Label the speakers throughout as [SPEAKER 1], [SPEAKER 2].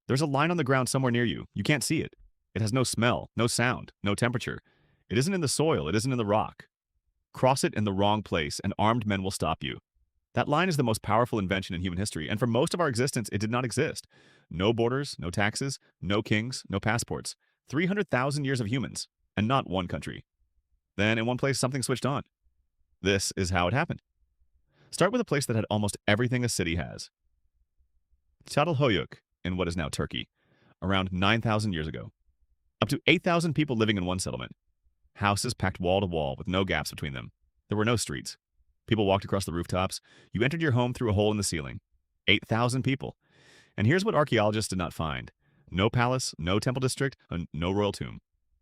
[SPEAKER 1] There's a line on the ground somewhere near you. You can't see it. It has no smell, no sound, no temperature. It isn't in the soil, it isn't in the rock. Cross it in the wrong place, and armed men will stop you. That line is the most powerful invention in human history, and for most of our existence, it did not exist. No borders, no taxes, no kings, no passports. 300,000 years of humans, and not one country. Then, in one place, something switched on. This is how it happened. Start with a place that had almost everything a city has. Catalhoyuk, in what is now Turkey, around 9,000 years ago. Up to 8,000 people living in one settlement. Houses packed wall to wall with no gaps between them. There were no streets. People walked across the rooftops. You entered your home through a hole in the ceiling. 8,000 people. And here's what archaeologists did not find. No palace, no temple district, and no royal tomb.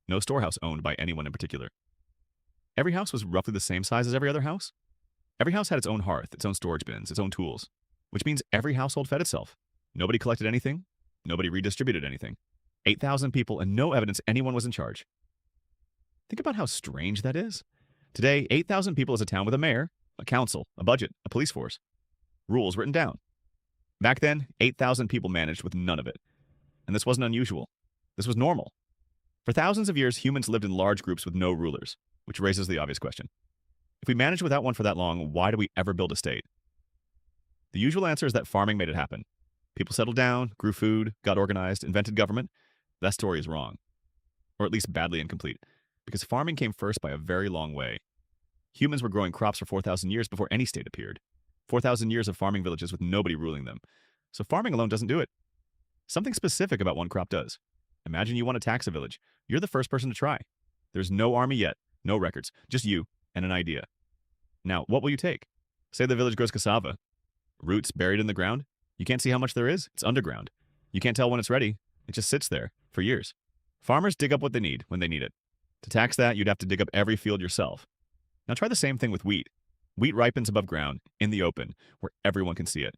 [SPEAKER 1] No storehouse owned by anyone in particular. Every house was roughly the same size as every other house. Every house had its own hearth, its own storage bins, its own tools, which means every household fed itself. Nobody collected anything. Nobody redistributed anything. 8,000 people and no evidence anyone was in charge. Think about how strange that is. Today, 8,000 people is a town with a mayor, a council, a budget, a police force. Rules written down. Back then, 8,000 people managed with none of it. And this wasn't unusual. This was normal. For thousands of years, humans lived in large groups with no rulers, which raises the obvious question. If we managed without one for that long, why do we ever build a state? The usual answer is that farming made it happen. People settled down, grew food, got organized, invented government. That story is wrong. Or at least badly incomplete, because farming came first by a very long way. Humans were growing crops for 4,000 years before any state appeared. 4,000 years of farming villages with nobody ruling them. So farming alone doesn't do it. Something specific about one crop does. Imagine you want to tax a village. You're the first person to try. There's no army yet, no records, just you and an idea. Now, what will you take? Say the village grows cassava. Roots buried in the ground. You can't see how much there is. It's underground. You can't tell when it's ready. It just sits there for years. Farmers dig up what they need when they need it. To tax that, you'd have to dig up every field yourself. Now try the same thing with wheat. Wheat ripens above ground, in the open, where everyone can see it.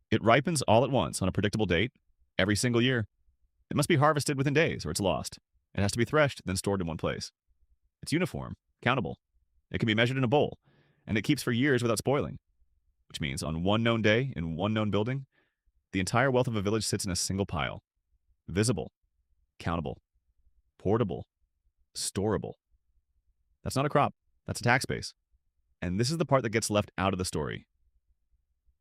[SPEAKER 1] It ripens all at once on a predictable date, every single year. It must be harvested within days or it's lost. It has to be threshed, then stored in one place. It's uniform, countable. It can be measured in a bowl, and it keeps for years without spoiling. Which means on one known day, in one known building, the entire wealth of a village sits in a single pile. Visible, countable, portable, storable. That's not a crop, that's a tax base. And this is the part that gets left out of the story.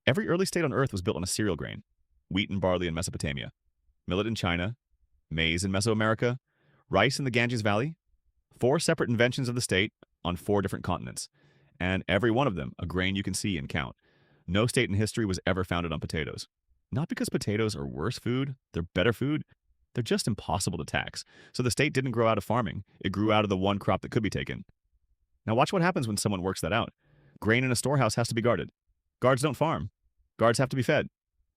[SPEAKER 1] Every early state on Earth was built on a cereal grain. Wheat and barley in Mesopotamia, millet in China, maize in Mesoamerica, rice in the Ganges Valley. 4 separate inventions of the state on 4 different continents. And every one of them a grain you can see and count. No state in history was ever founded on potatoes. Not because potatoes are worse food, they're better food. They're just impossible to tax. So the state didn't grow out of farming. It grew out of the one crop that could be taken. Now watch what happens when someone works that out. Grain in a storehouse has to be guarded. Guards don't farm. Guards have to be fed.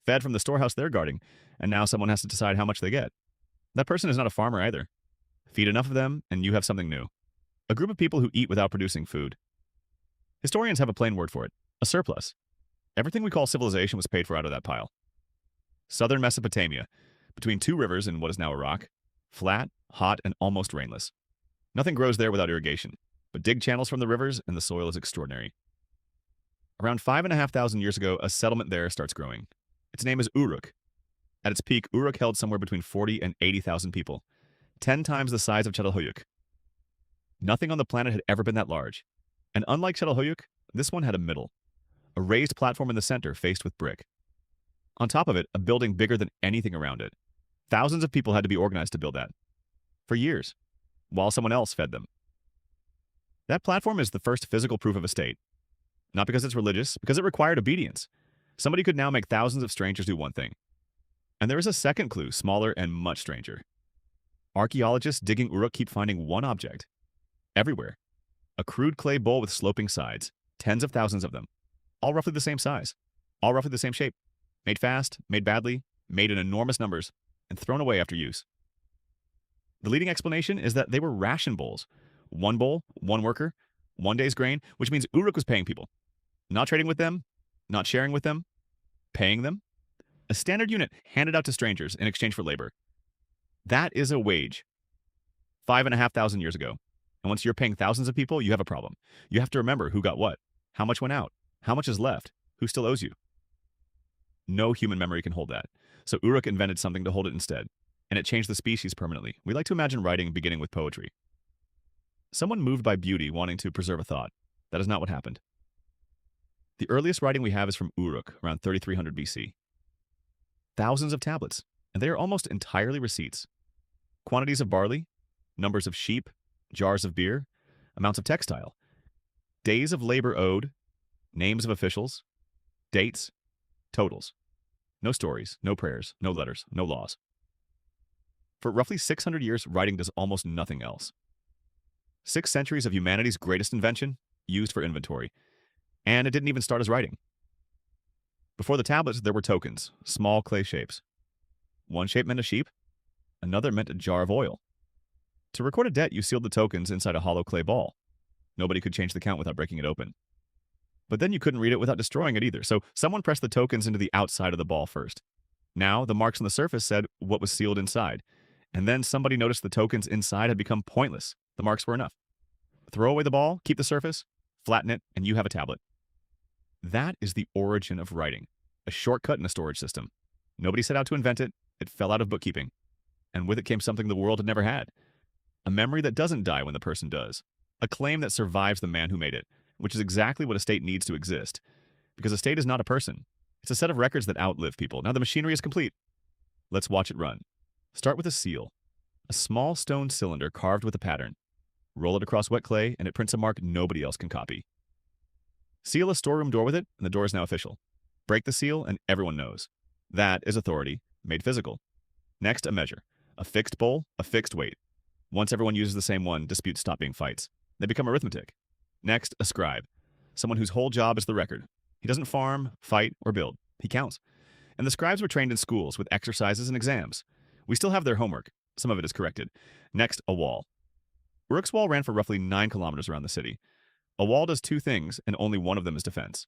[SPEAKER 1] Fed from the storehouse they're guarding. And now someone has to decide how much they get. That person is not a farmer either. Feed enough of them, and you have something new. A group of people who eat without producing food. Historians have a plain word for it. A surplus. Everything we call civilization was paid for out of that pile. Southern Mesopotamia, between 2 rivers in what is now Iraq. Flat, hot, and almost rainless. Nothing grows there without irrigation. But dig channels from the rivers, and the soil is extraordinary. Around 5,500 years ago, a settlement there starts growing. Its name is Uruk. At its peak, Uruk held somewhere between 40 and 80,000 people, 10 times the size of Catalhoyuk. Nothing on the planet had ever been that large. And unlike Catalhoyuk, this one had a middle. A raised platform in the center faced with brick. On top of it, a building bigger than anything around it. Thousands of people had to be organized to build that. For years, while someone else fed them. That platform is the first physical proof of a state. Not because it's religious, because it required obedience. Somebody could now make thousands of strangers do one thing. And there is a second clue, smaller and much stranger. Archaeologists digging Uruk keep finding one object. Everywhere. A crude clay bowl with sloping sides. Tens of thousands of them. All roughly the same size. All roughly the same shape. Made fast, made badly, made in enormous numbers, and thrown away after use. The leading explanation is that they were ration bowls. One bowl, one worker, one day's grain, which means Uruk was paying people. Not trading with them, not sharing with them, paying them. A standard unit handed out to strangers in exchange for labor. That is a wage. 5,500 years ago. And once you're paying thousands of people, you have a problem. You have to remember who got what, how much went out, how much is left, who still owes you. No human memory can hold that. So Uruk invented something to hold it instead, and it changed the species permanently. We like to imagine writing beginning with poetry. Someone moved by beauty wanting to preserve a thought. That is not what happened. The earliest writing we have is from Uruk, around 3300 BC. Thousands of tablets, and they are almost entirely receipts. Quantities of barley, numbers of sheep, jars of beer, amounts of textile, days of labor owed, names of officials, dates, totals. No stories, no prayers, no letters, no laws. For roughly 600 years, writing does almost nothing else. 6 centuries of humanity's greatest invention, used for inventory. And it didn't even start as writing. Before the tablets, there were tokens, small clay shapes. One shape meant a sheep, another meant a jar of oil. To record a debt, you sealed the tokens inside a hollow clay ball. Nobody could change the count without breaking it open. But then you couldn't read it without destroying it either, so someone pressed the tokens into the outside of the ball first. Now, the marks on the surface said what was sealed inside. And then somebody noticed the tokens inside had become pointless. The marks were enough. Throw away the ball, keep the surface, flatten it, and you have a tablet. That is the origin of writing, a shortcut in a storage system. Nobody set out to invent it, it fell out of bookkeeping. And with it came something the world had never had. A memory that doesn't die when the person does. A claim that survives the man who made it, which is exactly what a state needs to exist. Because a state is not a person. It's a set of records that outlive people. Now the machinery is complete. Let's watch it run. Start with a seal. A small stone cylinder carved with a pattern. Roll it across wet clay, and it prints a mark nobody else can copy. Seal a storeroom door with it, and the door is now official. Break the seal, and everyone knows. That is authority, made physical. Next, a measure. A fixed bowl, a fixed weight. Once everyone uses the same one, disputes stop being fights. They become arithmetic. Next, a scribe. Someone whose whole job is the record. He doesn't farm, fight, or build. He counts. And the scribes were trained in schools with exercises and exams. We still have their homework. Some of it is corrected. Next, a wall. Uruk's wall ran for roughly 9 kilometers around the city. A wall does 2 things, and only one of them is defense.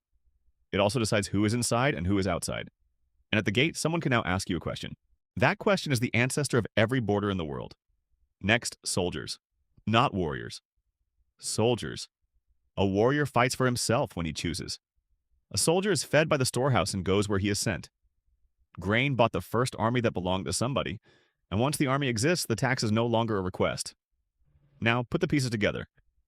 [SPEAKER 1] It also decides who is inside and who is outside. And at the gate, someone can now ask you a question. That question is the ancestor of every border in the world. Next, soldiers. Not warriors. Soldiers. A warrior fights for himself when he chooses. A soldier is fed by the storehouse and goes where he is sent. Grain bought the first army that belonged to somebody, and once the army exists, the tax is no longer a request. Now, put the pieces together.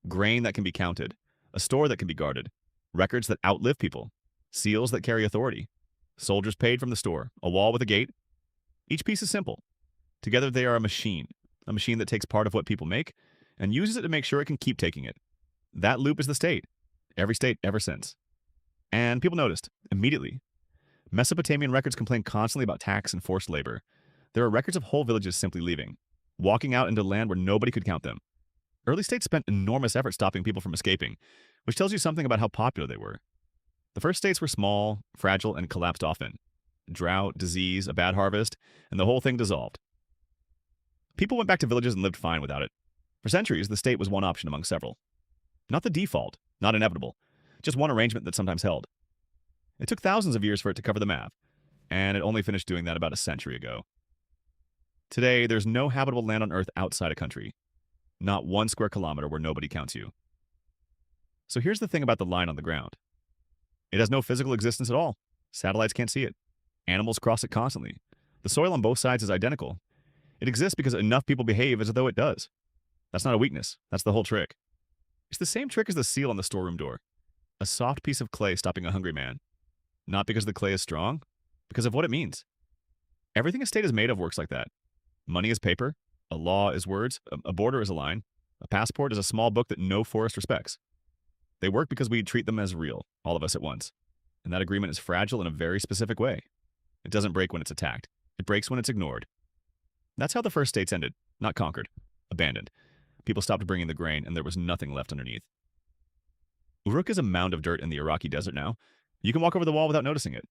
[SPEAKER 1] Grain that can be counted, a store that can be guarded, records that outlive people, seals that carry authority, soldiers paid from the store, a wall with a gate. Each piece is simple. Together they are a machine that takes part of what people make and uses it to make sure it can keep taking it. That loop is the state, every state ever since. And people noticed, immediately. Mesopotamian records complain constantly about tax and forced labor. There are records of whole villages simply leaving, walking out into land where nobody could count them. Early states spent enormous effort stopping people from escaping, which tells you something about how popular they were. The first states were small, fragile, and collapsed often. Drought, disease, a bad harvest, and the whole thing dissolved. People went back to villages and lived fine without it. For centuries, the state was one option among several. Not the default, not inevitable, just one arrangement that sometimes held. It took thousands of years for it to cover the map, and it only finished doing that about a century ago. Today, there's no habitable land on Earth outside a country. Not 1 square kilometer where nobody counts you. So here's the thing about the line on the ground. It has no physical existence at all. Satellites can't see it. Animals cross it constantly. The soil on both sides is identical. It exists because enough people behave as though it does. That's not a weakness. That's the whole trick. It's the same trick as the seal on the storeroom door. A soft piece of clay stopping a hungry man. Not because the clay is strong, because of what it means. Everything a state is made of works like that. Money is paper. A law is words, a border is a line, a passport is a small book that no forest respects. They work because we treat them as real, all of us at once. And that agreement is fragile in a very specific way. It doesn't break when it's attacked. It breaks when it's ignored. That's how the first states ended, not conquered, abandoned. People stopped bringing the grain and there was nothing left underneath. Uruk is a mound of dirt in the Iraqi desert now. You can walk over the wall without noticing it.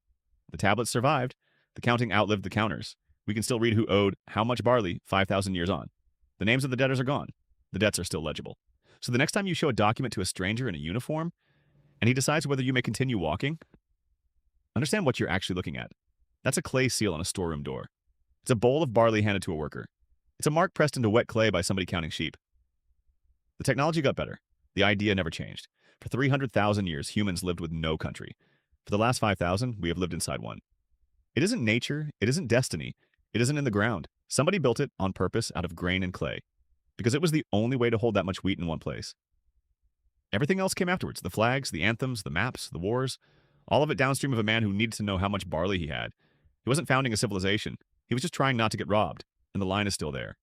[SPEAKER 1] The tablets survived. The counting outlived the counters. We can still read who owed how much barley 5,000 years on. The names of the debtors are gone. The debts are still legible. So the next time you show a document to a stranger in a uniform, and he decides whether you may continue walking, understand what you're actually looking at. That's a clay seal on a storeroom door. It's a bowl of barley handed to a worker. It's a mark pressed into wet clay by somebody counting sheep. The technology got better. The idea never changed. For 300,000 years, humans lived with no country. For the last 5,000, we have lived inside one. It isn't nature, it isn't destiny, it isn't in the ground. Somebody built it on purpose out of grain and clay, because it was the only way to hold that much wheat in one place. Everything else came afterwards: the flags, the anthems, the maps, the wars, all of it downstream of a man who needed to know how much barley he had. He wasn't founding a civilization, he was just trying not to get robbed, and the line is still there.